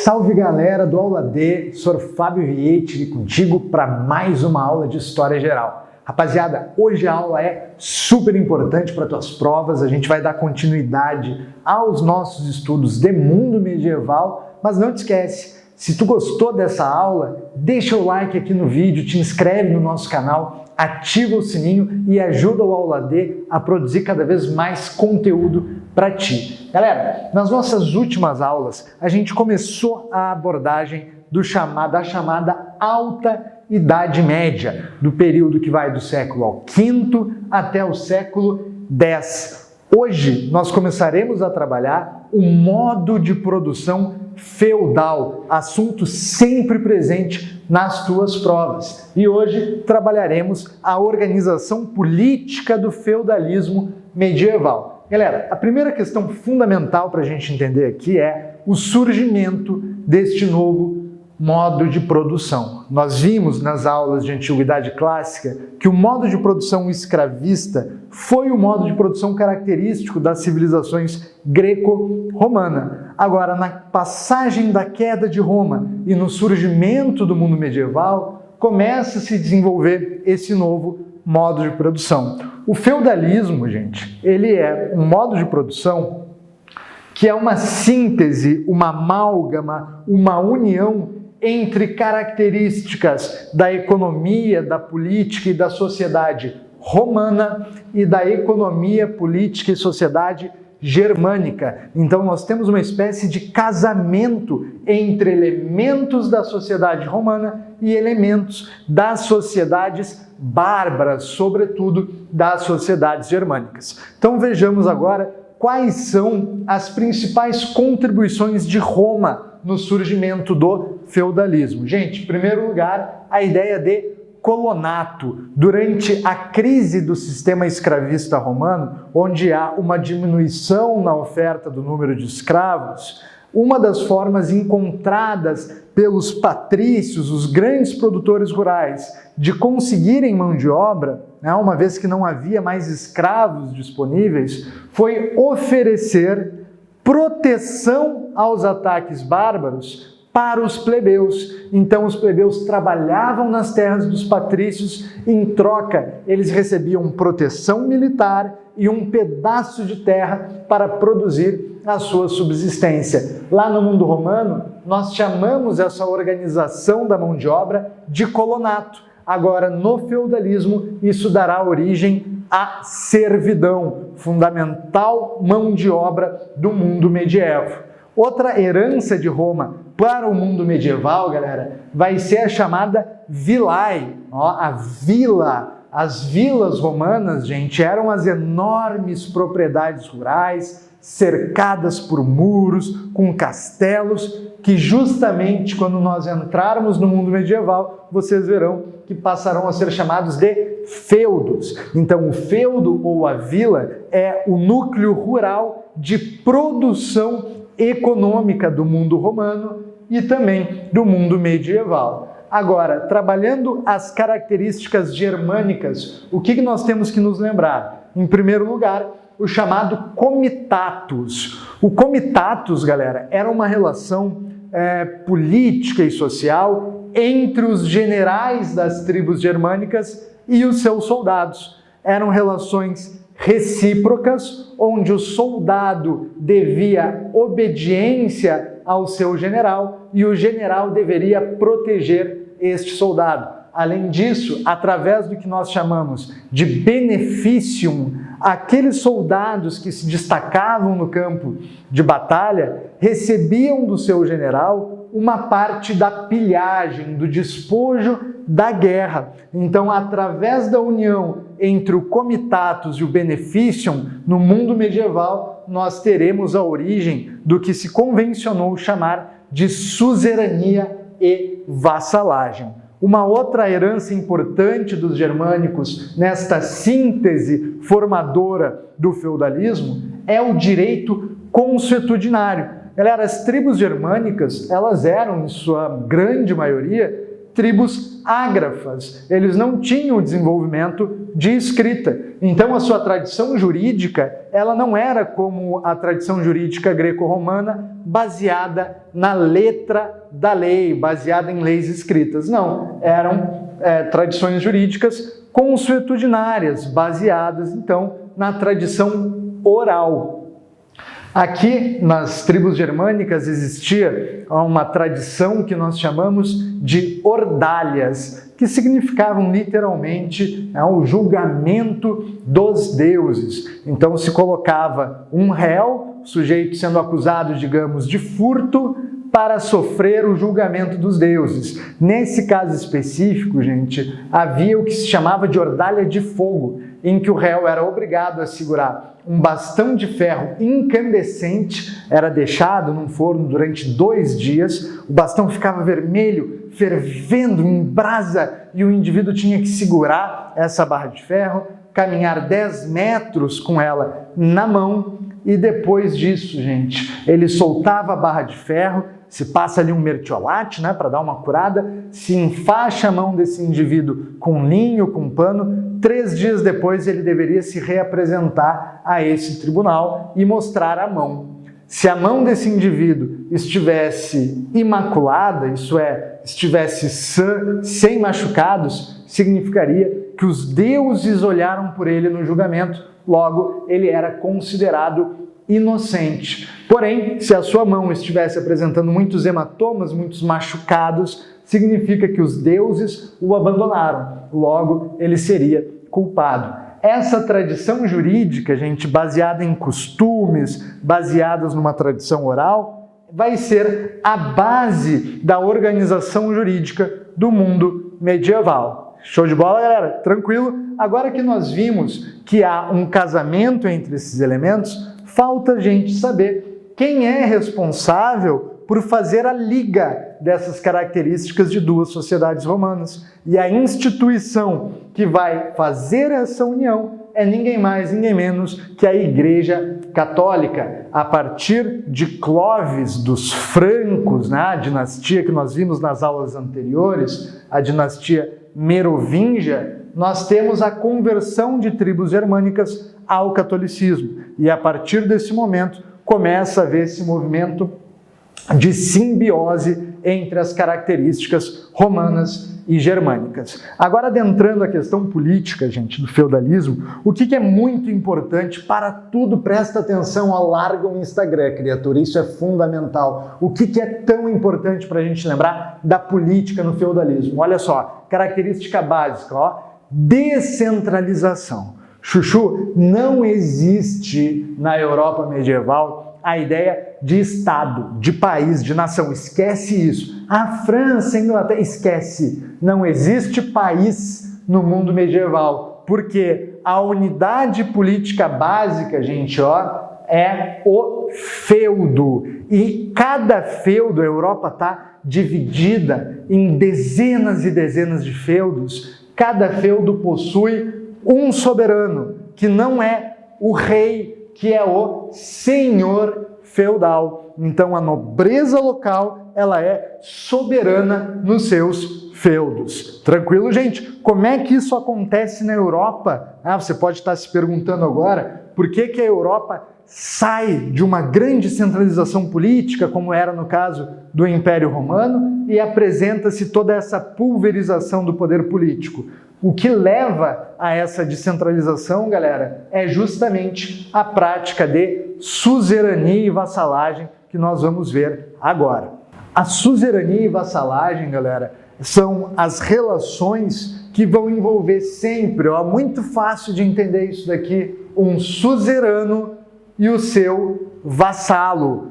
Salve galera do Aula D, sou Fábio Vietti contigo para mais uma aula de História Geral. Rapaziada, hoje a aula é super importante para tuas provas, a gente vai dar continuidade aos nossos estudos de mundo medieval, mas não te esquece, se tu gostou dessa aula, deixa o like aqui no vídeo, te inscreve no nosso canal, ativa o sininho e ajuda o Aula D a produzir cada vez mais conteúdo para ti. Galera, nas nossas últimas aulas, a gente começou a abordagem da chamada Alta Idade Média, do período que vai do século V até o século X. Hoje, nós começaremos a trabalhar o modo de produção feudal, assunto sempre presente nas tuas provas. E hoje trabalharemos a organização política do feudalismo medieval. Galera, a primeira questão fundamental para a gente entender aqui é o surgimento deste novo modo de produção. Nós vimos nas aulas de Antiguidade Clássica que o modo de produção escravista foi o modo de produção característico das civilizações greco-romana. Agora, na passagem da queda de Roma e no surgimento do mundo medieval, começa a se desenvolver esse novo modo de produção. O feudalismo, gente, ele é um modo de produção que é uma síntese, uma amálgama, uma união entre características da economia, da política e da sociedade romana e da economia, política e sociedade germânica. Então nós temos uma espécie de casamento entre elementos da sociedade romana e elementos das sociedades bárbaras, sobretudo das sociedades germânicas. Então vejamos agora quais são as principais contribuições de Roma no surgimento do feudalismo. Gente, em primeiro lugar, a ideia de colonato. Durante a crise do sistema escravista romano, onde há uma diminuição na oferta do número de escravos, uma das formas encontradas pelos patrícios, os grandes produtores rurais, de conseguirem mão de obra, uma vez que não havia mais escravos disponíveis, foi oferecer proteção aos ataques bárbaros para os plebeus. Então os plebeus trabalhavam nas terras dos patrícios, em troca eles recebiam proteção militar e um pedaço de terra para produzir a sua subsistência. Lá no mundo romano, nós chamamos essa organização da mão de obra de colonato. Agora, no feudalismo, isso dará origem à servidão, fundamental mão de obra do mundo medieval. Outra herança de Roma para o mundo medieval, galera, vai ser a chamada vilae, a vila. As vilas romanas, gente, eram as enormes propriedades rurais, cercadas por muros, com castelos, que justamente quando nós entrarmos no mundo medieval, vocês verão que passarão a ser chamados de feudos. Então, o feudo ou a vila é o núcleo rural de produção econômica do mundo romano e também do mundo medieval. Agora, trabalhando as características germânicas, o que nós temos que nos lembrar? Em primeiro lugar, o chamado comitatus. O comitatus, galera, era uma relação política e social entre os generais das tribos germânicas e os seus soldados. Eram relações recíprocas, onde o soldado devia obediência ao seu general e o general deveria proteger este soldado. Além disso, através do que nós chamamos de beneficium, aqueles soldados que se destacavam no campo de batalha recebiam do seu general uma parte da pilhagem, do despojo da guerra. Então, através da união entre o comitatus e o beneficium, no mundo medieval, nós teremos a origem do que se convencionou chamar de suzerania e vassalagem. Uma outra herança importante dos germânicos nesta síntese formadora do feudalismo é o direito consuetudinário. Galera, as tribos germânicas, elas eram, em sua grande maioria, tribos ágrafas, eles não tinham o desenvolvimento de escrita. Então a sua tradição jurídica, ela não era como a tradição jurídica greco-romana, baseada na letra da lei, baseada em leis escritas. Não, eram tradições jurídicas consuetudinárias, baseadas então na tradição oral. Aqui, nas tribos germânicas, existia uma tradição que nós chamamos de ordalhas, que significavam literalmente o julgamento dos deuses. Então, se colocava um réu, sujeito sendo acusado, digamos, de furto, para sofrer o julgamento dos deuses. Nesse caso específico, gente, havia o que se chamava de ordalha de fogo, em que o réu era obrigado a segurar um bastão de ferro incandescente, era deixado num forno durante 2 dias, o bastão ficava vermelho, fervendo em brasa, e o indivíduo tinha que segurar essa barra de ferro, caminhar 10 metros com ela na mão, e depois disso, gente, ele soltava a barra de ferro, se passa ali um mertiolate, para dar uma curada, se enfaixa a mão desse indivíduo com linho, com pano, 3 dias depois ele deveria se reapresentar a esse tribunal e mostrar a mão. Se a mão desse indivíduo estivesse imaculada, isso é, estivesse sã, sem machucados, significaria que os deuses olharam por ele no julgamento, logo ele era considerado inocente. Porém, se a sua mão estivesse apresentando muitos hematomas, muitos machucados, significa que os deuses o abandonaram, logo ele seria culpado. Essa tradição jurídica, gente, baseada em costumes, baseadas numa tradição oral, vai ser a base da organização jurídica do mundo medieval. Show de bola, galera? Tranquilo? Agora que nós vimos que há um casamento entre esses elementos, falta a gente saber quem é responsável por fazer a liga dessas características de 2 sociedades romanas. E a instituição que vai fazer essa união é ninguém mais, ninguém menos que a Igreja Católica. A partir de Clovis dos Francos, a dinastia que nós vimos nas aulas anteriores, a dinastia merovingia, nós temos a conversão de tribos germânicas ao catolicismo. E a partir desse momento começa a haver esse movimento de simbiose entre as características romanas e germânicas. Agora, adentrando a questão política, gente, do feudalismo, o que é muito importante para tudo, presta atenção, alarga o Instagram, criatura, isso é fundamental. O que é tão importante para a gente lembrar da política no feudalismo? Olha só, característica básica, descentralização. Chuchu, não existe na Europa medieval a ideia de Estado, de país, de nação. Esquece isso. A França, a Inglaterra, esquece. Não existe país no mundo medieval, porque a unidade política básica, gente, é o feudo. E cada feudo, a Europa está dividida em dezenas e dezenas de feudos. Cada feudo possui um soberano, que não é o rei, que é o senhor feudal. Então a nobreza local, ela é soberana nos seus feudos. Tranquilo, gente? Como é que isso acontece na Europa? Você pode estar se perguntando agora, por que a Europa sai de uma grande centralização política, como era no caso do Império Romano, e apresenta-se toda essa pulverização do poder político? O que leva a essa descentralização, galera, é justamente a prática de suzerania e vassalagem que nós vamos ver agora. A suzerania e vassalagem, galera, são as relações que vão envolver sempre, muito fácil de entender isso daqui, um suzerano e o seu vassalo.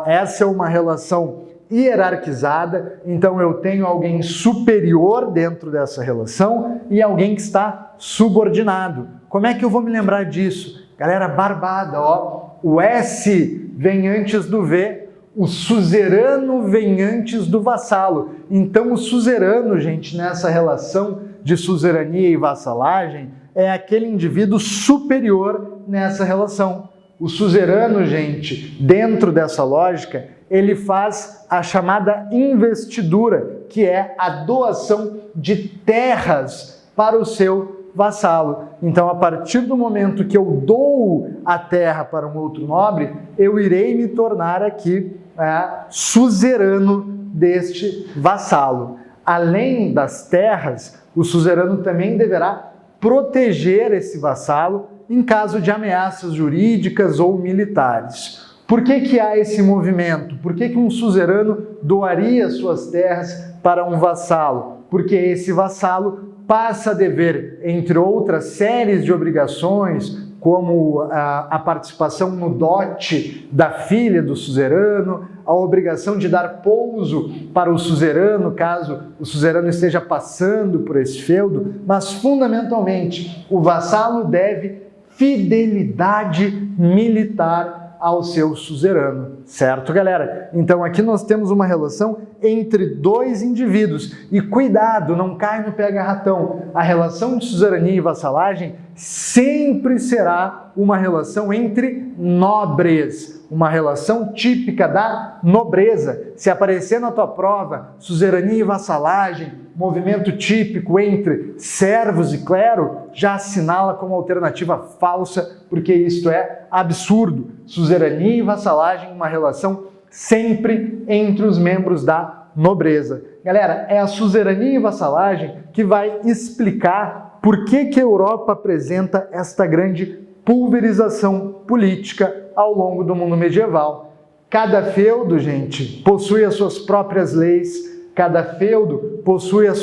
Essa é uma relação hierarquizada, então eu tenho alguém superior dentro dessa relação e alguém que está subordinado. Como é que eu vou me lembrar disso? Galera, barbada, o S vem antes do V, o suzerano vem antes do vassalo. Então o suzerano, gente, nessa relação de suzerania e vassalagem, é aquele indivíduo superior nessa relação. O suzerano, gente, dentro dessa lógica, ele faz a chamada investidura, que é a doação de terras para o seu vassalo. Então, a partir do momento que eu dou a terra para um outro nobre, eu irei me tornar aqui suzerano deste vassalo. Além das terras, o suzerano também deverá proteger esse vassalo em caso de ameaças jurídicas ou militares. Por que há esse movimento? Por que um suzerano doaria suas terras para um vassalo? Porque esse vassalo passa a dever, entre outras séries de obrigações, como a participação no dote da filha do suzerano, a obrigação de dar pouso para o suzerano, caso o suzerano esteja passando por esse feudo, mas fundamentalmente o vassalo deve fidelidade militar ao seu suzerano, certo, galera? Então aqui nós temos uma relação entre dois indivíduos e cuidado, não cai no pega-ratão. A relação de suzerania e vassalagem sempre será uma relação entre nobres, uma relação típica da nobreza. Se aparecer na tua prova suzerania e vassalagem, movimento típico entre servos e clero, já assinala como alternativa falsa, porque isto é absurdo. Suzerania e vassalagem, uma relação sempre entre os membros da nobreza. Galera, é a suzerania e vassalagem que vai explicar por que a Europa apresenta esta grande pulverização política ao longo do mundo medieval. Cada feudo, gente, possui as suas próprias leis, cada feudo possui o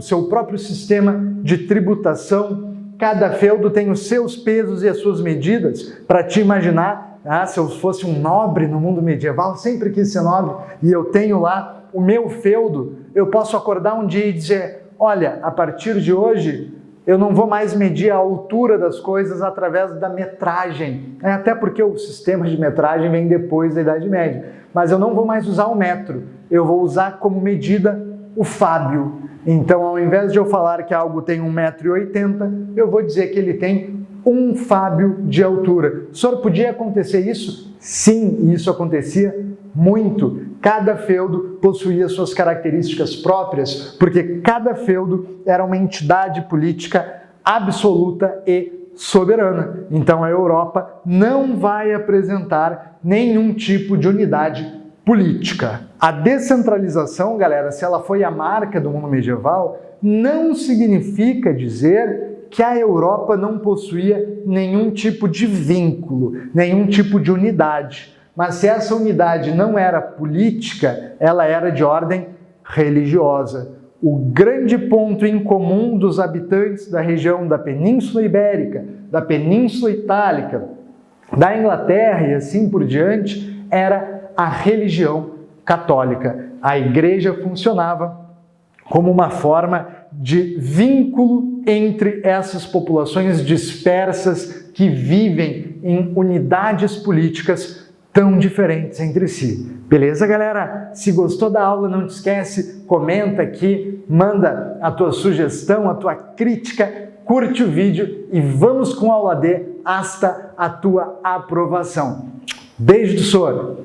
seu próprio sistema de tributação, cada feudo tem os seus pesos e as suas medidas. Para te imaginar, se eu fosse um nobre no mundo medieval, sempre quis ser nobre, e eu tenho lá o meu feudo, eu posso acordar um dia e dizer, olha, a partir de hoje, eu não vou mais medir a altura das coisas através da metragem, até porque o sistema de metragem vem depois da Idade Média, mas eu não vou mais usar o metro, eu vou usar como medida o fábio. Então, ao invés de eu falar que algo tem 1,80 m, eu vou dizer que ele tem 1 fábio de altura. Senhor, podia acontecer isso? Sim, isso acontecia muito. Cada feudo possuía suas características próprias, porque cada feudo era uma entidade política absoluta e soberana. Então a Europa não vai apresentar nenhum tipo de unidade política. A descentralização, galera, se ela foi a marca do mundo medieval, não significa dizer que a Europa não possuía nenhum tipo de vínculo, nenhum tipo de unidade. Mas se essa unidade não era política, ela era de ordem religiosa. O grande ponto em comum dos habitantes da região da Península Ibérica, da Península Itálica, da Inglaterra e assim por diante, era a religião católica. A igreja funcionava como uma forma de vínculo entre essas populações dispersas que vivem em unidades políticas tão diferentes entre si. Beleza, galera? Se gostou da aula, não te esquece, comenta aqui, manda a tua sugestão, a tua crítica, curte o vídeo e vamos com a aula D hasta a tua aprovação. Beijo do Soro!